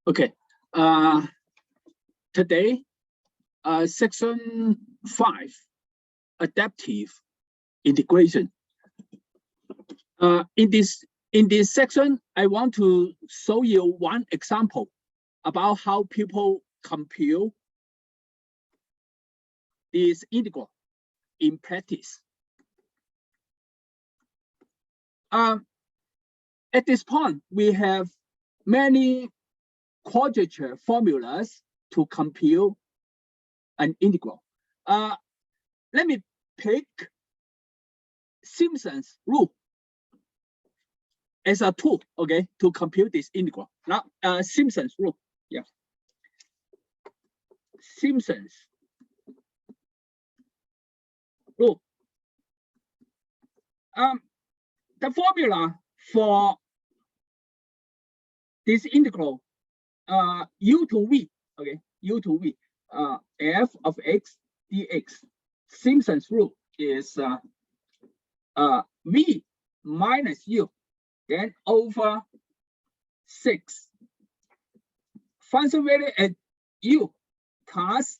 Okay. Today, section 5, adaptive integration. In this section, I want to show you one example about how people compute this integral in practice. At this point, we have many quadrature formulas to compute an integral. Let me pick Simpson's rule as a tool, okay, to compute this integral. Now, Simpson's rule, yeah. Simpson's rule. The formula for this integral, u to v, okay, u to v, f of x dx. Simpson's rule is v minus u, then over 6 function value at u plus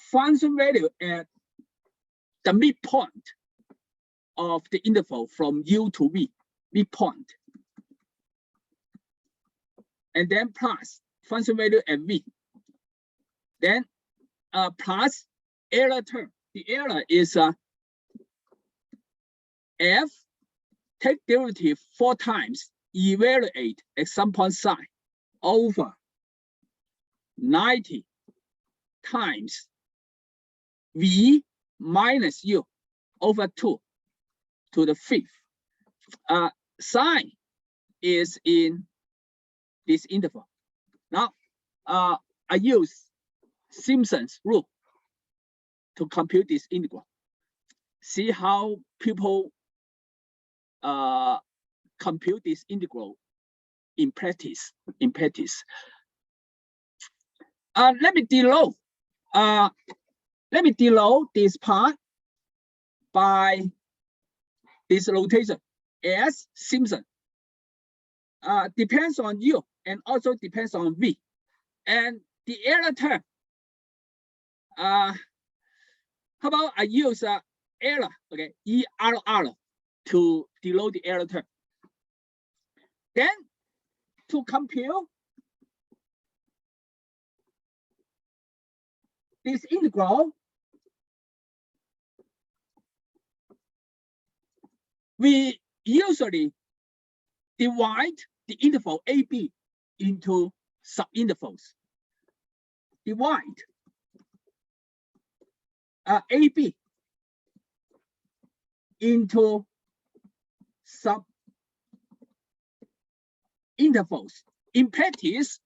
function value at the midpoint of the interval from u to v, midpoint, and then plus function value at v, then plus error term. The error is f, take derivative 4 times, evaluate at some point psi over 90 times v minus u over 2 to the 5th. Psi is in this interval. Now, I use Simpson's rule to compute this integral. See how people compute this integral in practice. Let me denote this part by this notation as Simpson. Depends on u and also depends on v. And the error term, how about I use error, okay, ERR to denote the error term. Then to compute this integral, we usually divide the interval AB into subintervals. Divide AB into subintervals. In practice,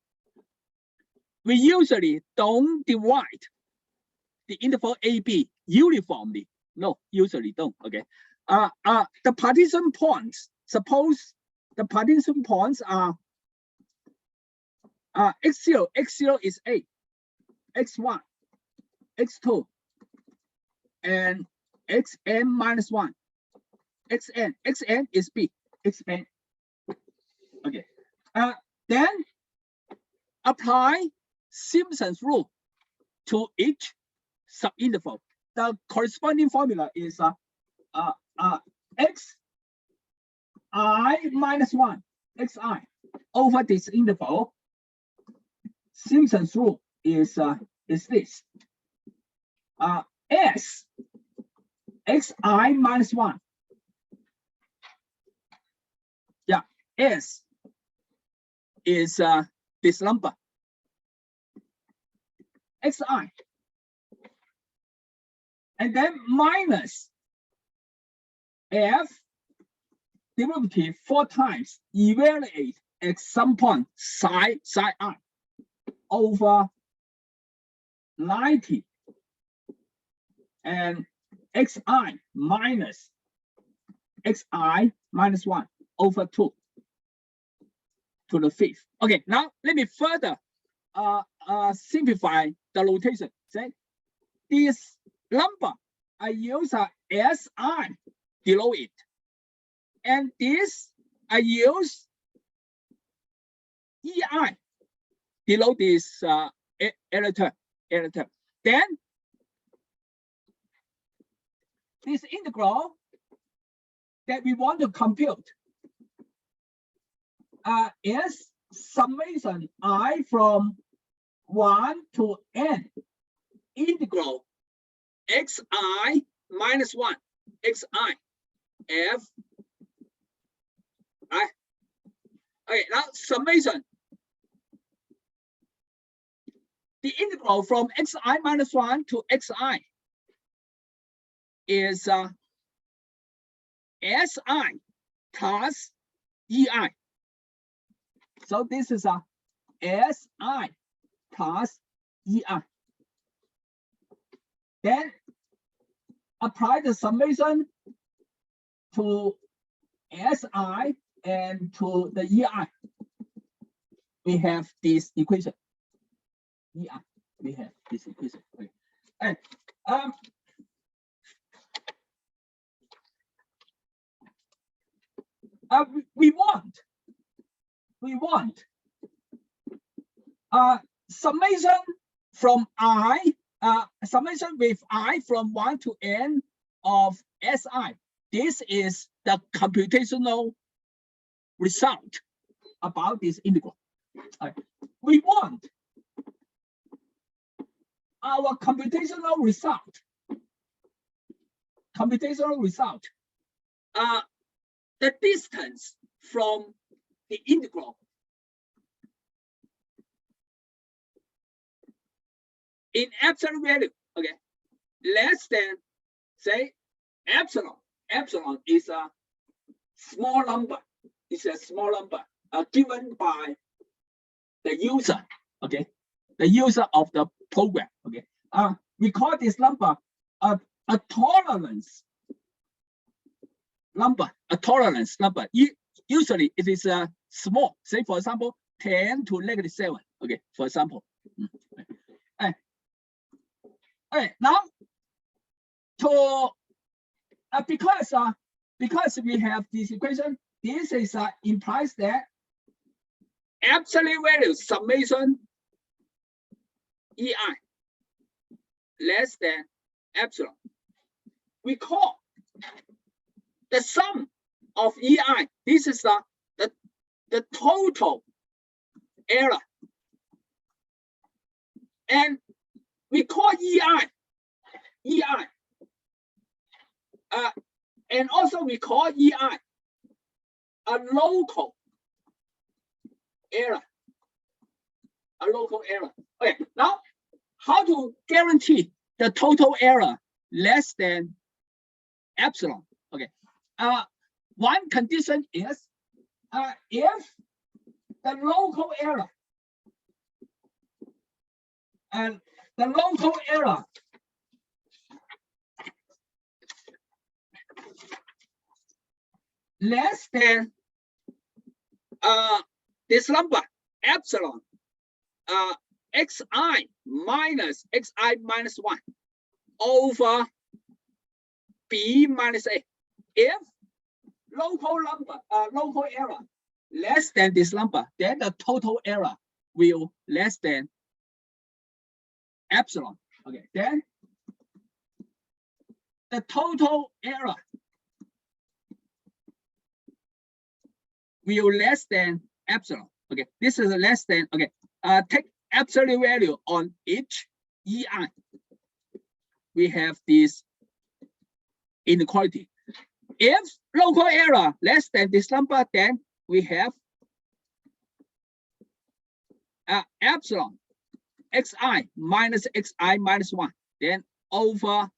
we usually don't divide the interval AB uniformly. No, usually don't. Okay. The partition points. Suppose the partition points are x0. X0 is A, x1, x2, and xn minus 1. Xn is B, xn. Okay. Then apply Simpson's rule to each subinterval. The corresponding formula is x I minus 1 xi over this interval. Simpson's rule is this. S xi minus 1. Yeah, S is this number. Xi. And then minus f derivative 4 times, evaluate at some point psi I over 90 and xi minus xi minus 1 over 2 to the 5th. Okay, now let me further simplify the notation. Say this number I use Si below it, and this I use EI below this error term. Then this integral that we want to compute is summation I from 1 to n integral xi minus 1 xi f I. Okay, now summation. The integral from xi minus 1 to xi is si plus ei. So this is a si plus ei. Then apply the summation to si and to the ei. We have this equation. Ei, we have this equation. Okay. And we want summation from I, summation with I from 1 to n of Si. This is the computational result about this integral. We want our computational result. The distance from the integral in absolute value, okay, less than, say, epsilon. Epsilon is a small number. It's a small number given by the user, okay, the user of the program, okay. We call this number a tolerance number. Usually it is small. Say for example, 10 to -7. Okay, for example. Now, to because we have this equation, this is implies that absolute value summation ei less than epsilon. We call the sum of ei. This is the total error, and we call ei, and also we call ei a local error. Okay, now how to guarantee the total error less than epsilon? Okay, one condition is if the local error and the local error less than this number epsilon xi minus 1 over b minus a. If local error less than this number, then the total error will less than epsilon. Okay, then the total error will less than epsilon. Okay, this is less than. Okay, take absolute value on each ei. We have this inequality. If local error less than this number, then we have epsilon xi minus 1, then over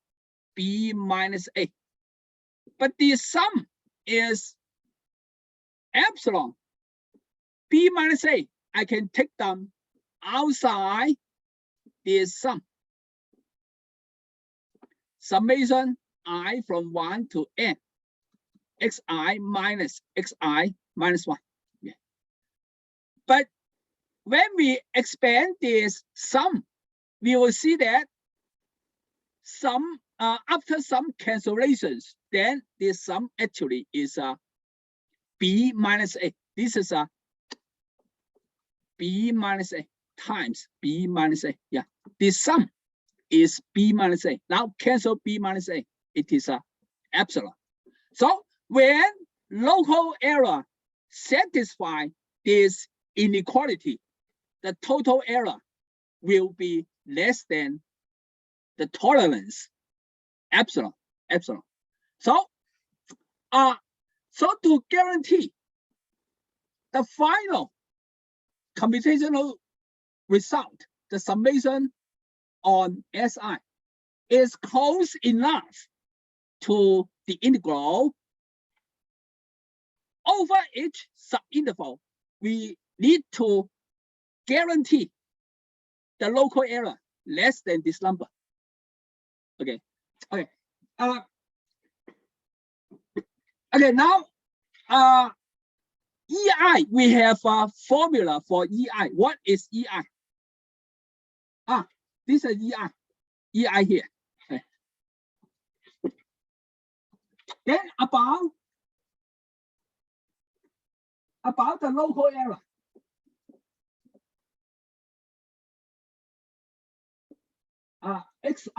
b minus a. But the sum is epsilon b minus a. I can take them outside this sum. Summation I from 1 to n xi minus 1. Yeah. But when we expand this sum, we will see that after some cancellations, then this sum actually is b minus a. This is b minus a. times B minus A. Yeah, the sum is B minus A. Now cancel B minus A. It is a epsilon. So when local error satisfies this inequality, the total error will be less than the tolerance epsilon. So to guarantee the final computational result, the summation on SI is close enough to the integral over each subinterval. We need to guarantee the local error less than this number. Okay. Now EI, we have a formula for EI. What is EI? This is EI here. Okay. Then about the local error. Xi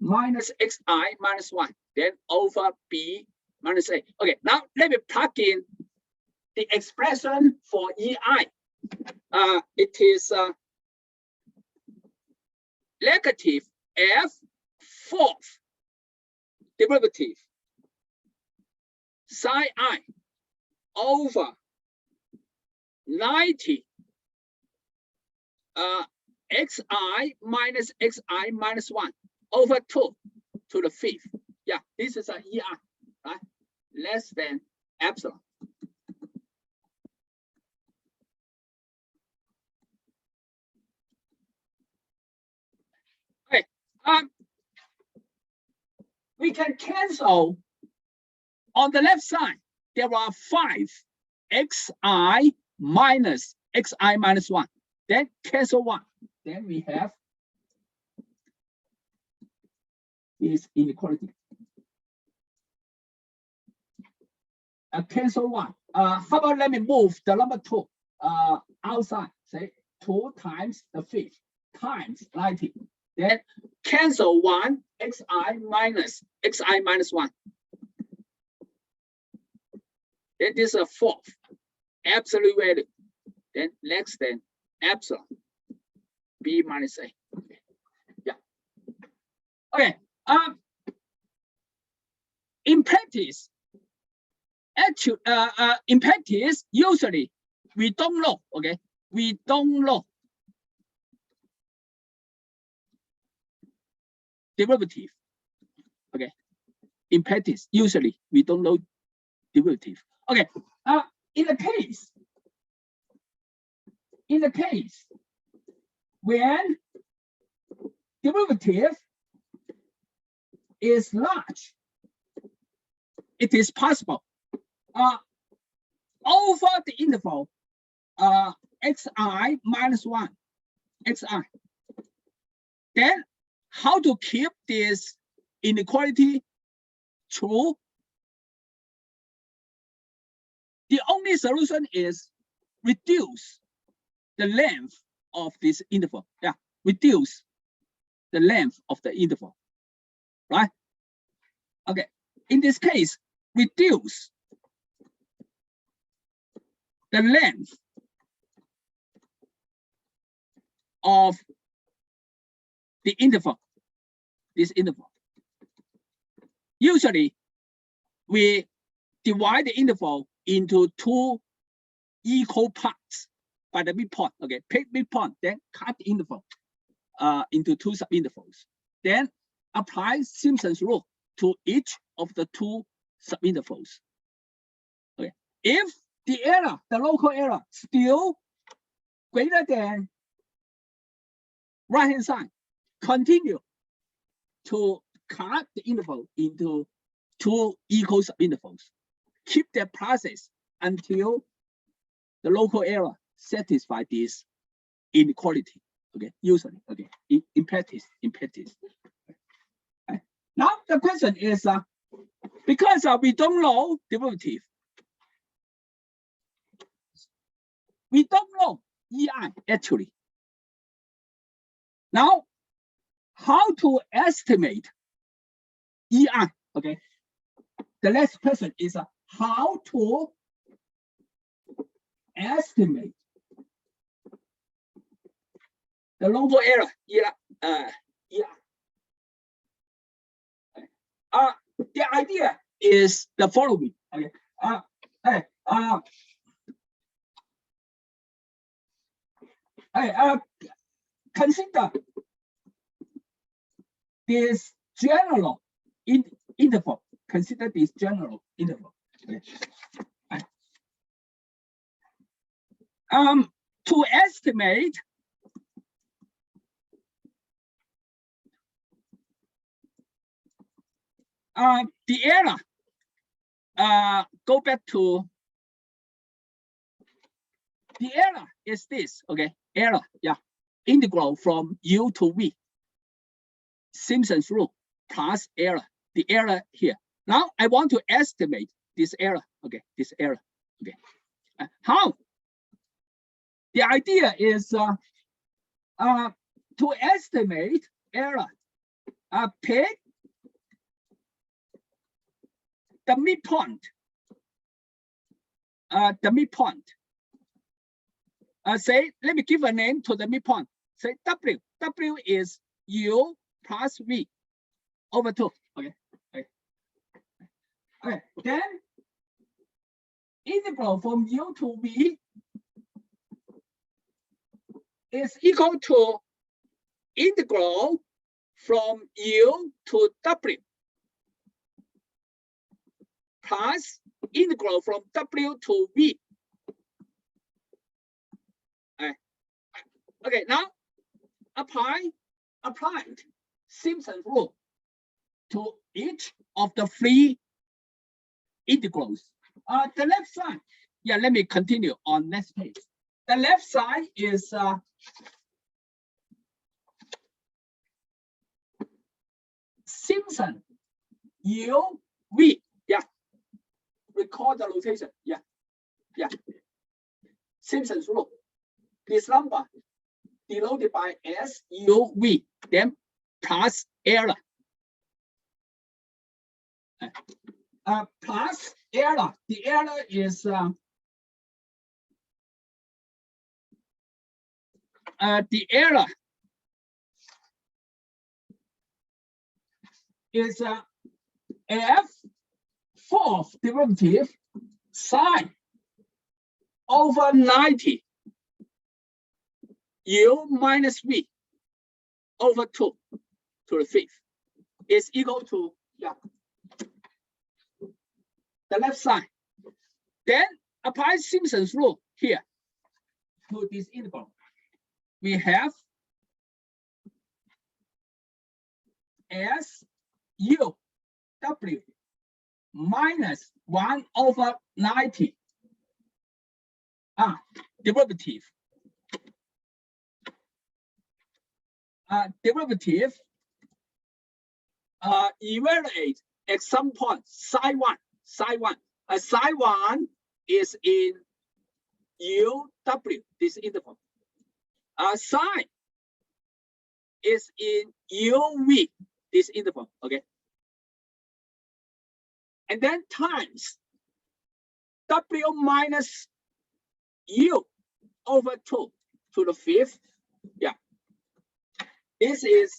minus Xi minus 1, then over B minus A. Okay, now let me plug in the expression for EI. It is negative F4th derivative psi I over 90 Xi minus Xi minus 1 over 2 to the 5th. Yeah, this is an EI, right? Less than epsilon. Okay, we can cancel on the left side. There are 5 Xi minus Xi minus 1. Then cancel 1. Then we have this inequality. Cancel 1. How about let me move the number 2 outside? Say 2 times the 5th times 90. Then cancel 1 Xi minus 1. Then this is a 4th absolute value. Then less than epsilon B minus A. Yeah. Okay. In practice, actually, in practice, usually we don't know. Okay, we don't know derivative. Okay, in practice, usually we don't know derivative. Okay. In the case when derivative is large, it is possible over the interval Xi minus 1 Xi. Then how to keep this inequality true? The only solution is reduce the length of this interval. Yeah, reduce the length of the interval, right? Okay, in this case, reduce the length of the interval, this interval. Usually, we divide the interval into 2 equal parts by the midpoint. Okay, pick midpoint, then cut the interval into 2 subintervals. Then apply Simpson's rule to each of the 2 subintervals. Okay, if the error, the local error, still greater than right-hand side, continue to cut the interval into 2 equal subintervals. Keep that process until the local error satisfies this inequality. Okay, usually. Okay, in practice. Okay. Now the question is, because we don't know derivative, we don't know EI actually. Now, how to estimate ER? Okay. The next question is how to estimate the local error ER. The idea is the following. Okay. Consider this general interval. Consider this general interval. Okay. To estimate the error, go back to the error is this. Okay, error, yeah, integral from U to V. Simpson's rule plus error. The error here. Now I want to estimate this error. Okay, this error. Okay, how? The idea is to estimate error. Pick the midpoint. The midpoint. Say, let me give a name to the midpoint. Say W. W is U plus V over 2. Okay. Okay. Okay. Then integral from U to V is equal to integral from U to W plus integral from W to V. Okay, now applied Simpson's rule to each of the 3 integrals. The left side, yeah, let me continue on next page. The left side is Simpson U V. Yeah, record the notation. Yeah, yeah. Simpson's rule. This number denoted by S U V, then plus error. Plus error. The error is the error is F4 derivative sine over 90 U minus V over 2 to the 5th is equal to, yeah, the left side. Then apply Simpson's rule here to this interval. We have S U W minus 1 over 90 derivative. Derivative evaluate at some point psi 1. Psi 1 is in UW, this interval. Psi is in UV, this interval. Okay. And then times W minus U over 2 to the 5th. Yeah. This is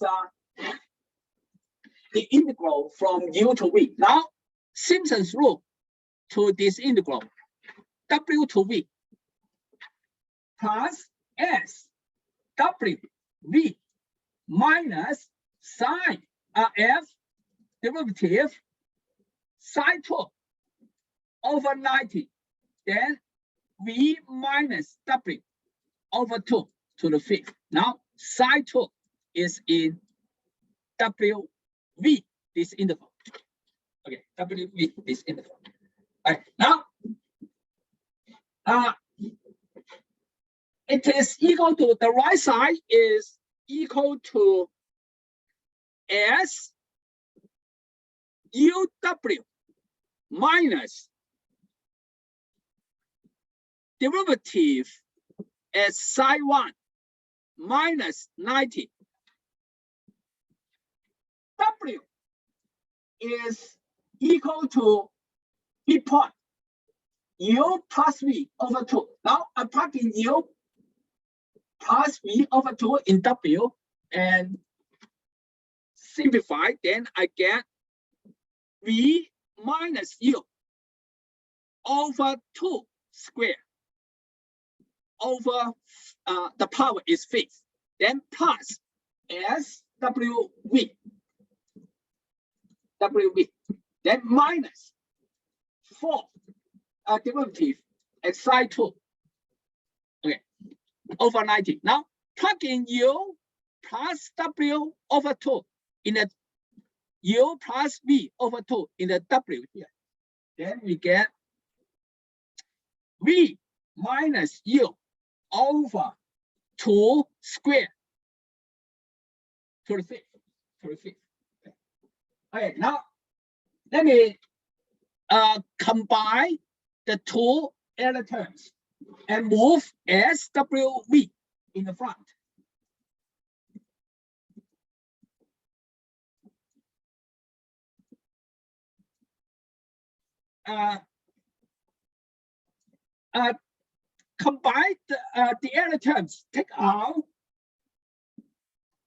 the integral from U to V. Now, Simpson's rule to this integral, W to V plus S W V minus sine F derivative sine 2 over 90, then V minus W over 2 to the 5th. Now, sine 2 is in WV, this interval. Okay, WV, this interval. All right, now, it is equal to, the right side is equal to S UW minus derivative as psi 1 minus 90 is equal to V point U plus V over 2. Now I plug in U plus V over 2 in W and simplify, then I get V minus U over 2 square over the power is fixed, then plus SWV, then minus 4 derivative at side 2, okay, over 90. Now plug in U plus W over 2 in the U plus V over 2 in the W here. Then we get V minus U over 2 square to the fifth. Okay, now let me combine the two error terms and move SWV in the front. Combine the error terms, take out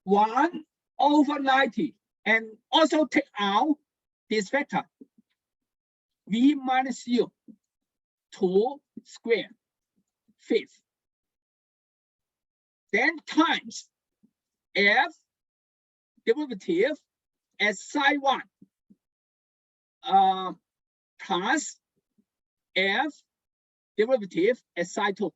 1 over 90 and also take out this vector V minus U 2 square fifth, then times F derivative at side 1 plus F derivative at side 2.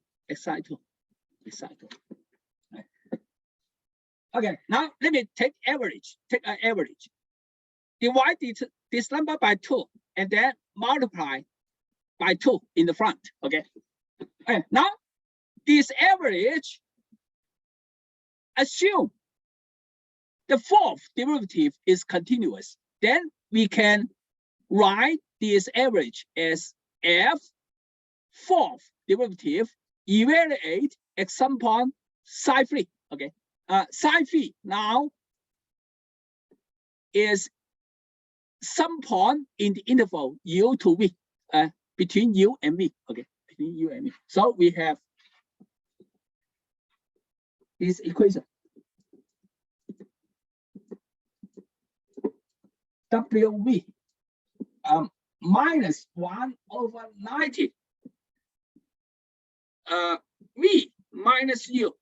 Okay, now let me take average. Take an average. Divide this number by 2 and then multiply by 2 in the front. Okay. Okay. Now this average, assume the fourth derivative is continuous. Then we can write this average as F fourth derivative evaluate at some point psi phi. Okay. Psi phi now is some point in the interval U to V, between U and V. Okay, between U and V. So we have this equation. WV minus 1 over 90 V minus U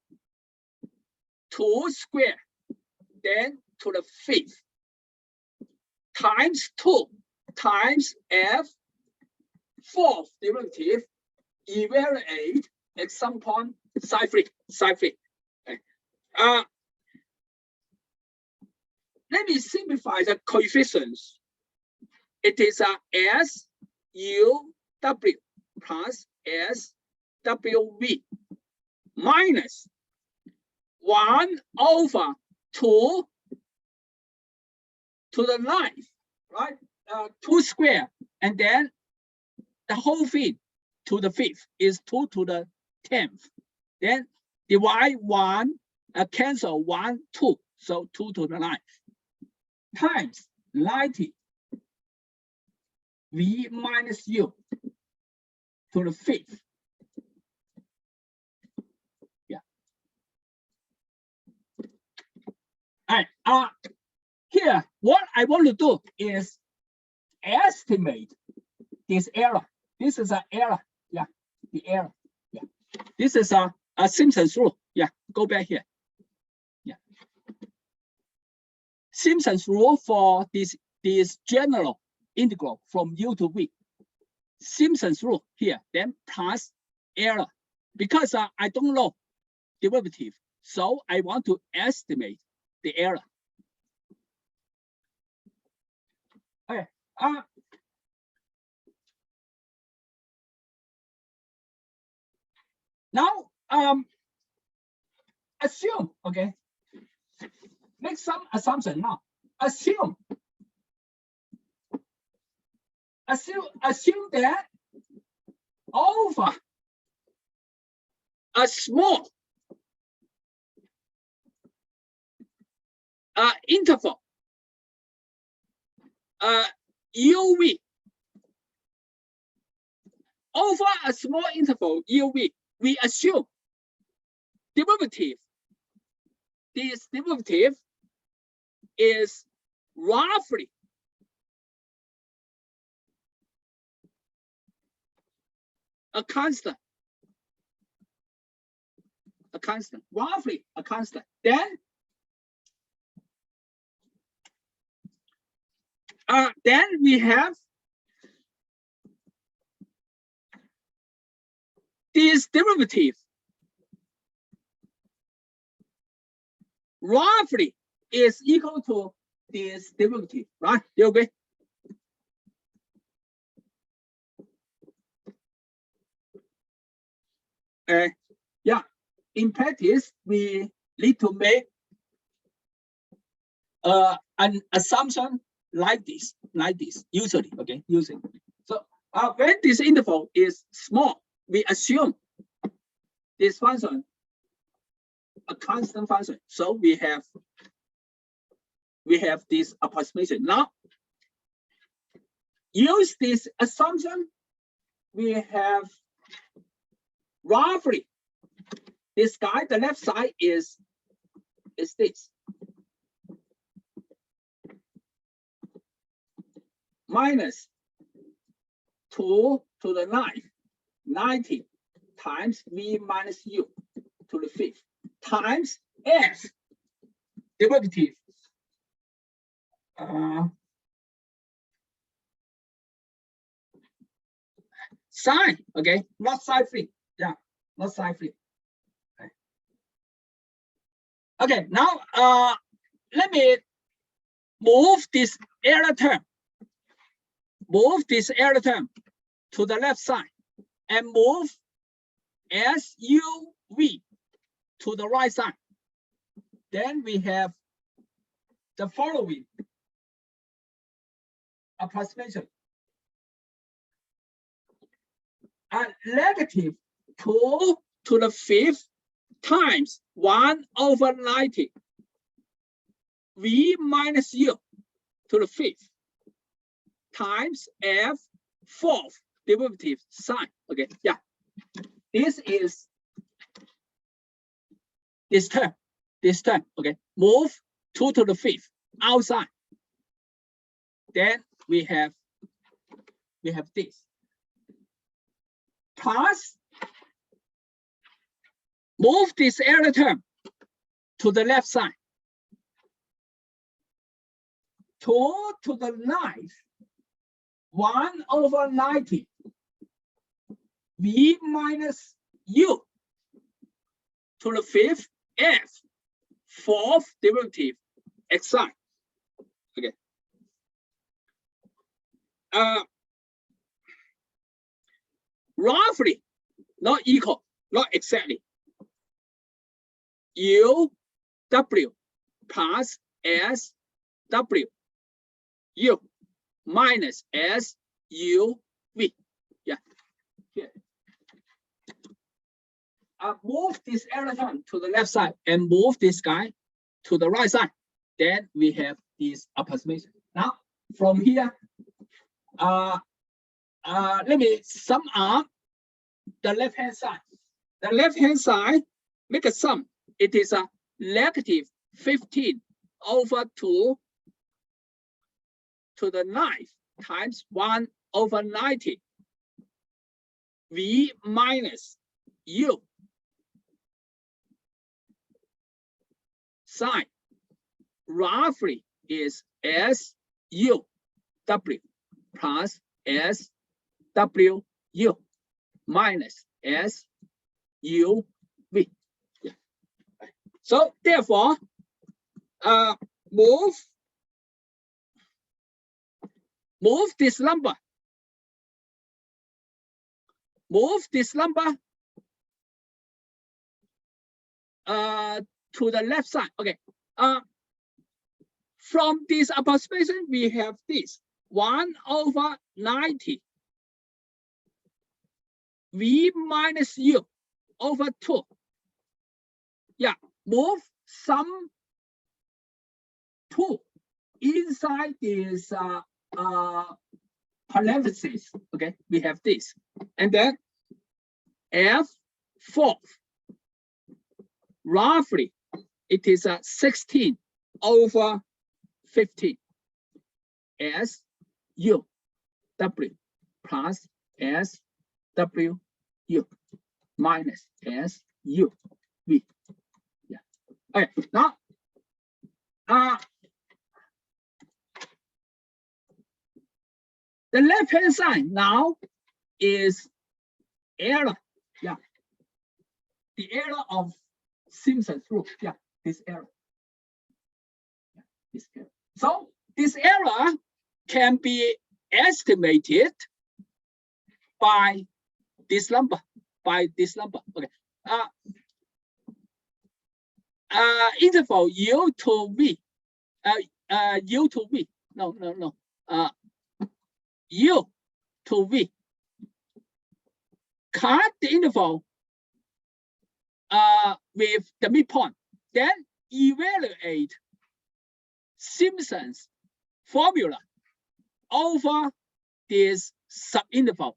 2 square, then to the fifth, times 2 times F fourth derivative evaluate at some point psi phi. Okay. Let me simplify the coefficients. It is S U W plus S W V minus 1 over 2 to the 9th, right? 2 square, and then the whole thing to the 5th is 2 to the 10th. Then divide 1, cancel 1, 2, so 2 to the 9th times 90 V minus U to the 5th. Yeah. All right. Here, what I want to do is estimate this error. This is an error. Yeah, the error. Yeah. This is a Simpson's rule. Yeah, go back here. Yeah. Simpson's rule for this general integral from U to V. Simpson's rule here, then plus error. Because I don't know derivative, so I want to estimate the error. Okay. Now, assume, okay, make some assumption now. Assume that over a small interval UV over a small interval UV, we assume derivative. This derivative is roughly a constant, roughly a constant. Then we have this derivative roughly is equal to this derivative, right? You agree? Yeah, in practice, we need to make an assumption like this, usually, okay, usually. So when this interval is small, we assume this function a constant function. So we have this approximation. Now, use this assumption, we have roughly this guy, the left side is this. Minus 2 to the 9th, 90 times v minus u to the 5th times f derivative. Sine, okay, not sine free. Yeah, not sine free. Okay, now let me move this error term. Move this error term to the left side and move SUV to the right side. Then we have the following approximation. A negative 2 to the 5th times 1 over 90 v minus u to the 5th times f 4th derivative sine. Okay, yeah. This is this term. Okay, move 2 to the 5th outside. Then we have this. Plus, move this error term to the left side. 2 to the 9th, 1 over 90 v minus u to the 5th f 4th derivative xi. Okay. Roughly, not equal, not exactly. U w plus s w u minus s u v. Yeah. Here. Move this error term to the left side and move this guy to the right side. Then we have this approximation. Now, from here, let me sum up the left-hand side. The left-hand side, make a sum. It is a negative 15 over 2 to the 9th times 1 over 90 v minus u sine roughly is s u w plus s w u minus s u v. Yeah. So therefore, move this number. Move this number to the left side. Okay. From this approximation, we have this 1 over 90 v minus u over 2. Yeah, move some 2 inside this parentheses. Okay, we have this, and then F4 roughly it is 16 over 15 S U W plus S W U minus S U V. Yeah. Okay. Now, the left-hand side now is error. Yeah. The error of Simpson's rule. Yeah. This error. Yeah, this error. So this error can be estimated by this number. Okay. Interval U to V. U to V. No. U to V. Cut the interval with the midpoint. Then evaluate Simpson's formula over this subinterval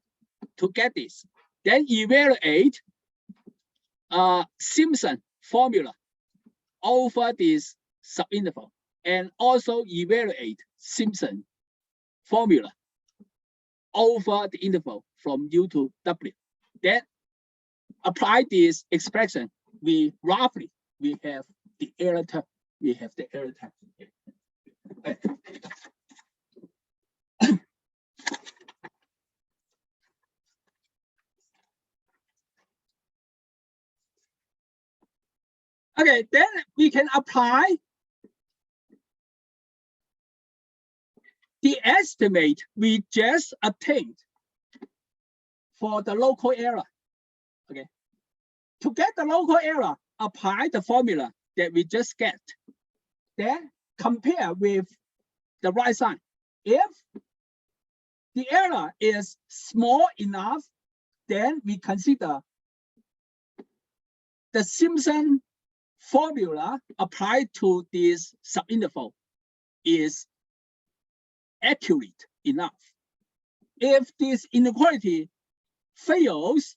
to get this. Then evaluate Simpson formula over this subinterval, and also evaluate Simpson formula over the interval from U to W. Then apply this expression. We have the error term. Okay, then we can apply the estimate we just obtained for the local error. Okay, to get the local error, apply the formula that we just get. Then compare with the right side. If the error is small enough, then we consider the Simpson formula applied to this subinterval is accurate enough. If this inequality fails,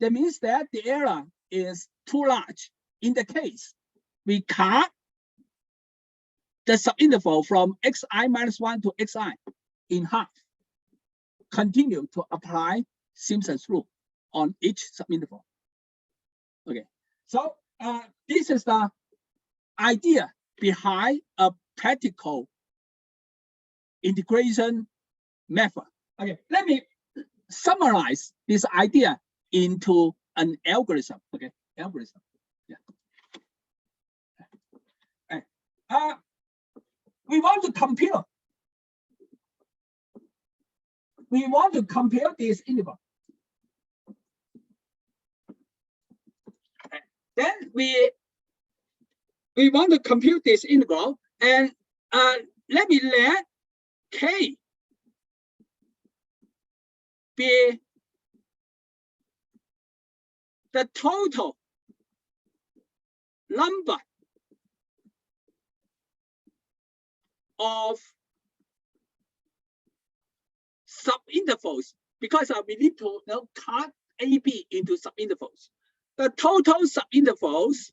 that means that the error is too large. In the case, we cut the subinterval from xi minus 1 to xi in half. Continue to apply Simpson's rule on each subinterval. Okay, so this is the idea behind a practical integration method. Okay, let me summarize this idea into an algorithm. Okay, algorithm. Yeah. Okay. We want to compare. We want to compare this interval. Okay. Then we want to compute this integral, and let me let K be the total number of subintervals, because we need to cut AB into subintervals. The total subintervals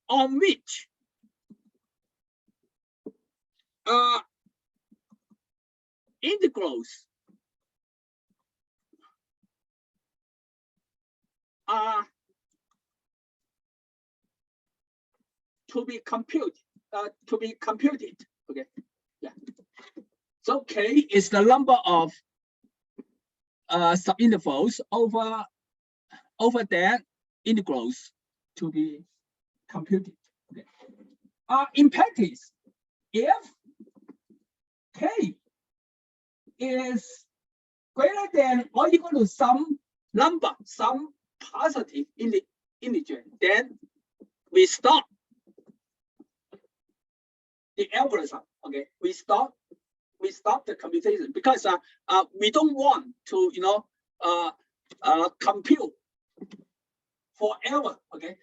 on which integrals are to be computed. Okay. Yeah. So K is the number of subintervals over that integrals to be computed. Okay. In practice, if K is greater than or equal to some number, some positive integer, then we stop the algorithm. Okay, we stop the computation, because we don't want to compute forever. Okay,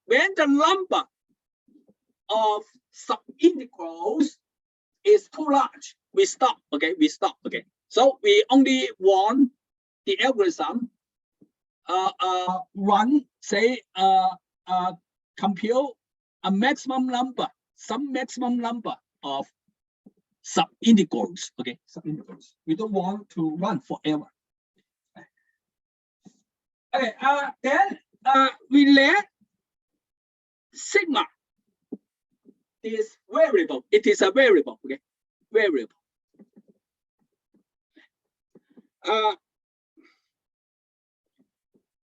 when the number of subintegrals is too large. We stop. Okay, we stop. Okay, so we only want the algorithm run, say, compute a maximum number, some maximum number of subintegrals. Okay, subintegrals. We don't want to run forever. Okay, then we let sigma is variable. It is a variable. Okay, variable.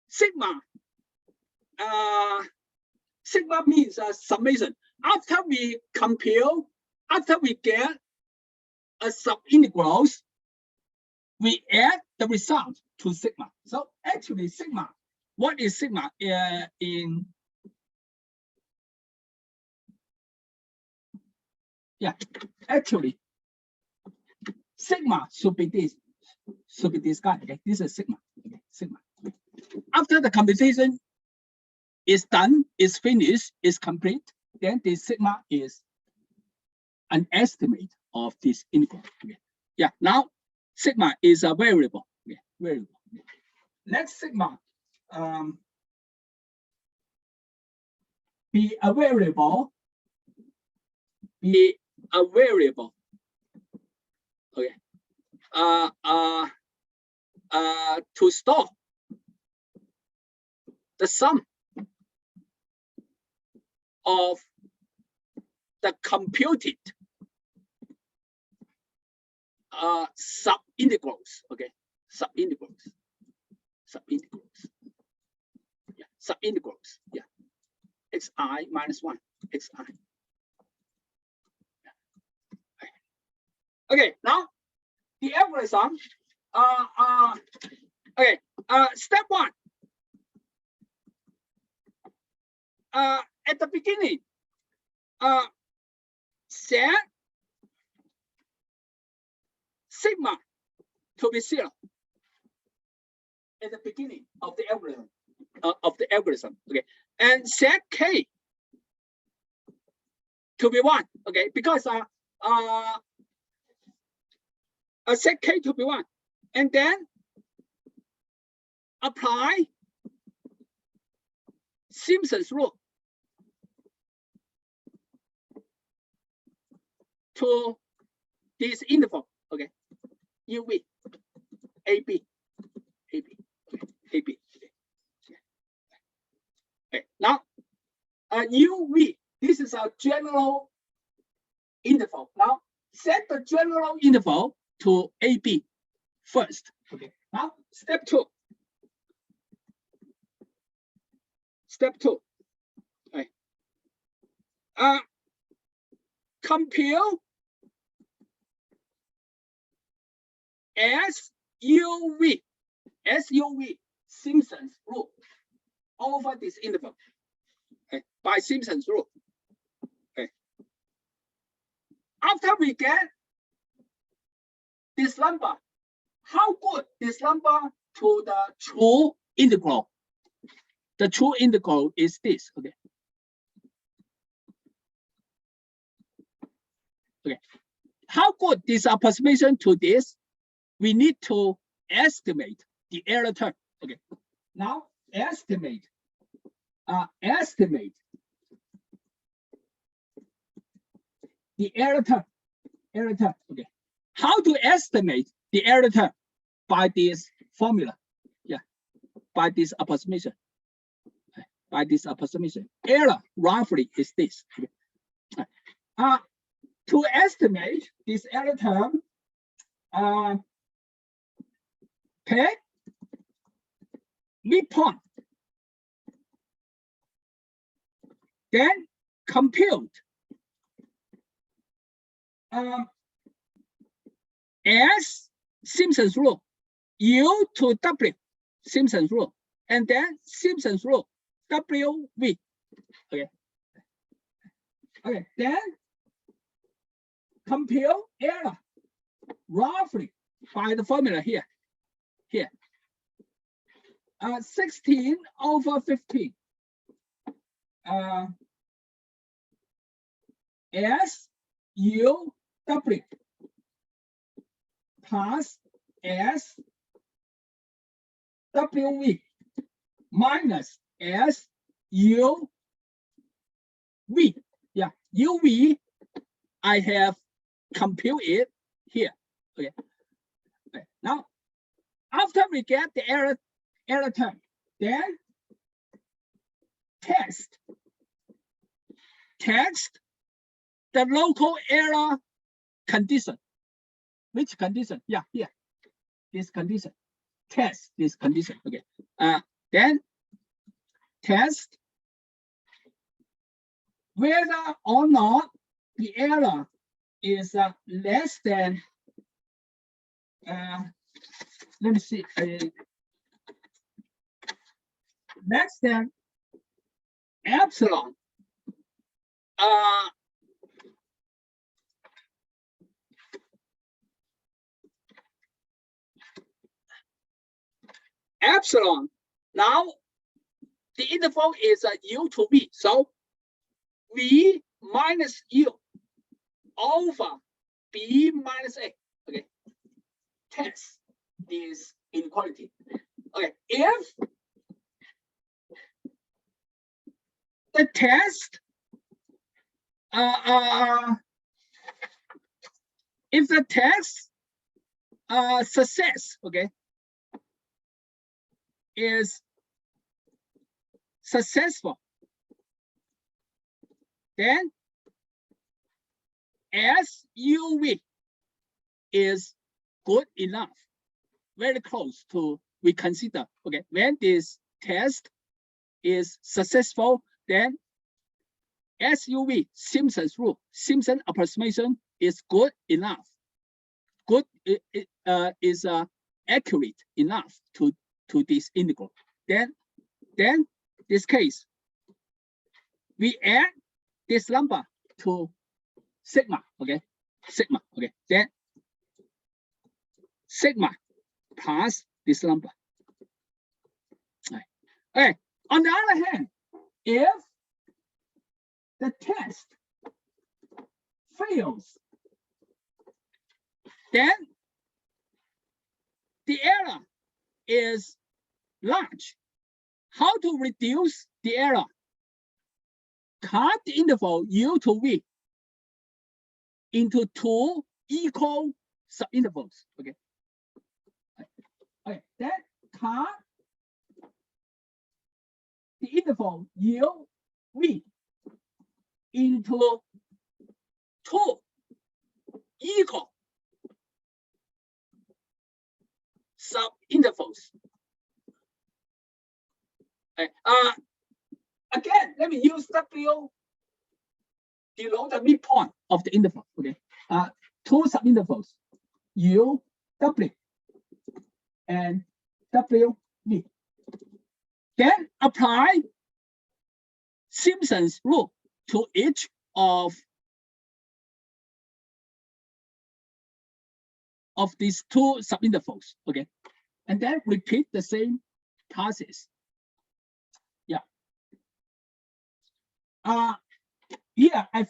Sigma. Sigma means summation. After we compute, after we get a subintegrals, we add the result to sigma. So actually, sigma. What is sigma in? Yeah, actually, sigma should be this. Should be this guy. Okay, this is sigma. Okay, sigma. After the computation is done, is finished, is complete, then the sigma is an estimate of this integral. Okay. Yeah. Now, sigma is a variable. Okay, variable. Okay. Next, sigma be a variable. Be a variable. Okay. To store the sum of the computed subintegrals. Okay, subintegrals. Yeah, subintegrals. Yeah, xi minus 1 xi. Okay, now the algorithm. Okay. Step 1. At the beginning, set sigma to be 0 at the beginning of the algorithm. Okay, and set k to be 1. Okay, because set k to be 1, and then apply Simpson's rule to this interval. Okay, UV, AB, AB, AB. Okay. Now, UV. This is a general interval. Now, set the general interval to AB first. Okay. Now, step 2. Step 2. Okay. Compute SUV Simpson's rule over this interval. Okay. By Simpson's rule. Okay. After we get this number, how good this number to the true integral? The true integral is this. Okay. Okay. How good this approximation to this? We need to estimate the error term. Okay. Now estimate the error term. Okay. How to estimate the error term? By this formula. Yeah. By this approximation. By this approximation. Error roughly is this. Okay. To estimate this error term, take midpoint, then compute S Simpson's rule, U to W Simpson's rule, and then Simpson's rule WV. Okay. Okay. Then compute error roughly by the formula here. 16/15. S U W plus S W V minus S U V. Yeah, UV, I have compute it here. Okay. Okay. Now, after we get the error term, then test the local error condition. Which condition? Yeah, here. This condition. Test this condition. Okay. Then test whether or not the error is less than. Let me see. Less than epsilon. Epsilon. Now the interval is u to v, so v minus u over b minus a. Okay, test this inequality. Okay, if the test success, okay, is successful, then SUV is good enough, very close to we consider. Okay, when this test is successful, then SUV Simpson's rule, Simpson approximation is good enough. Good is accurate enough to this integral. Then this case, we add this number to sigma. Okay, sigma. Okay, then sigma plus this number. Okay. On the other hand, if the test fails, then the error is large. How to reduce the error? Cut the interval u to v into two equal subintervals. Okay. Okay. Then cut the interval u v into two equal subintervals. Okay. Again, let me use W below the midpoint of the interval. Okay. Two subintervals, U, W, and W, V. Then apply Simpson's rule to each of these two subintervals. Okay. And then repeat the same process. Yeah. Here I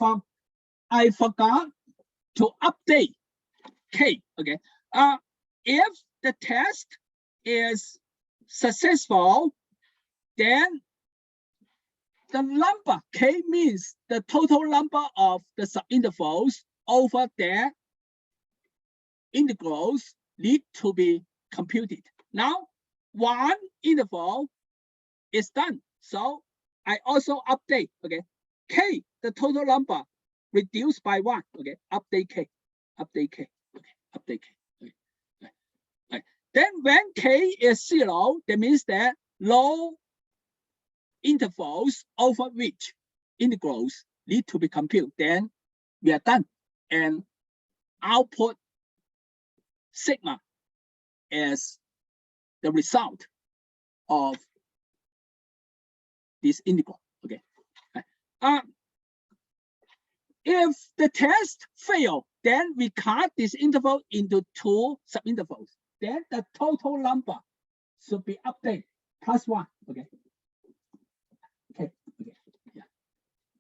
forgot to update K. Okay. If the test is successful, then the number K means the total number of the subintervals over their integrals need to be computed. Now, one interval is done. So I also update, okay, K, the total number reduced by 1, okay, update K, okay, update K. Okay. Then when K is 0, that means that no intervals over which integrals need to be computed. Then we are done and output sigma as the result of this integral. Okay. If the test fail, then we cut this interval into two subintervals. Then the total number should be updated plus 1. Okay. Okay. Okay. Yeah.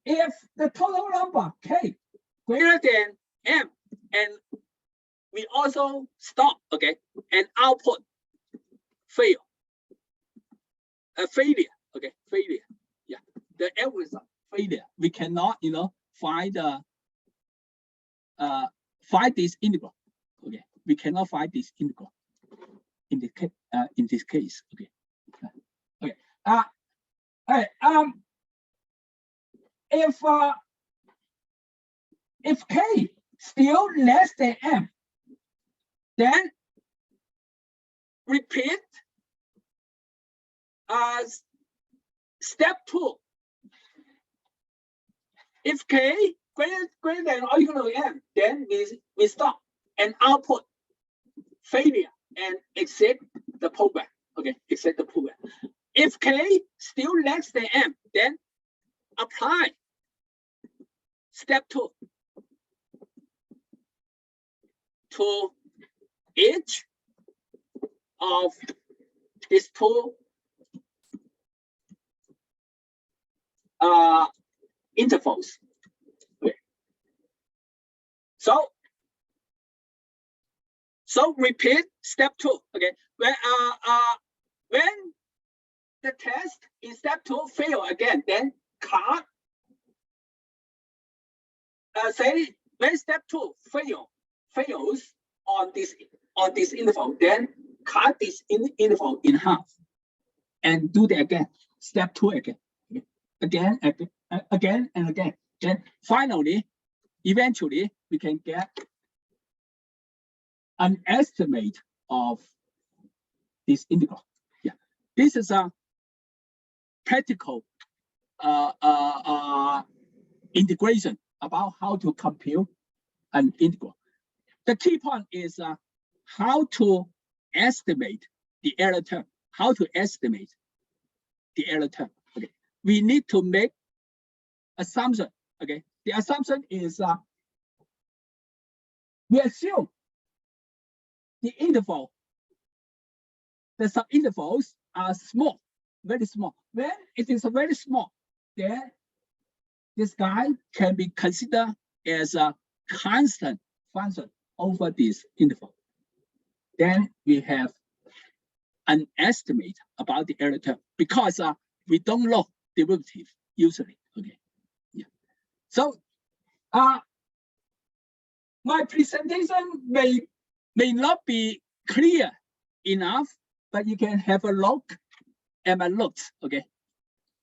If the total number K greater than m, and we also stop, okay, and output failure, okay, failure. Yeah, the algorithm failure. We cannot, find this integral. Okay, we cannot find this integral in this case. Okay, okay. If k still less than m, then repeat step 2. If k greater than or equal to m, then we stop and output failure and exit the program. Okay, exit the program. If k still less than m, then apply step 2 to each of these two intervals. Okay. So repeat step 2. Okay, when the test in step 2 fail again, then cut. Say when step 2 fails on this interval, then cut this interval in half and do that again. Step 2 again. Again and again. Then finally, eventually, we can get an estimate of this integral. Yeah, this is a practical integration about how to compute an integral. The key point is how to estimate the error term. How to estimate the error term. Okay, we need to make assumption. Okay, the assumption is we assume the interval, the subintervals are small, very small. When it is very small, then this guy can be considered as a constant function over this interval. Then we have an estimate about the error term because we don't know derivative usually. Okay, yeah. So my presentation may not be clear enough, but you can have a look at my notes. Okay,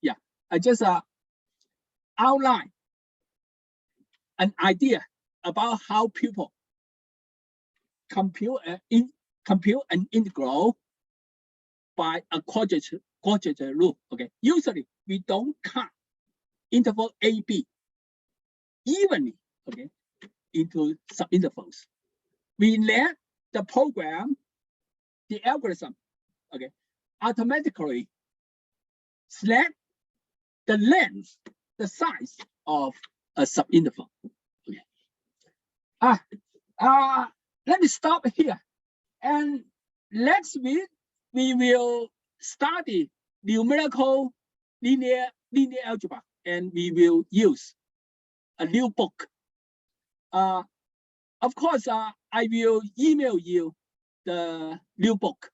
yeah. I just outline an idea about how people compute an integral by a quadrature rule. Okay, usually we don't cut interval a b evenly, okay, into subintervals. We let the program, the algorithm, okay, automatically select the length, the size of a subinterval. Okay. Let me stop here. And next week we will study numerical linear algebra, and we will use a new book. Of course, I will email you the new book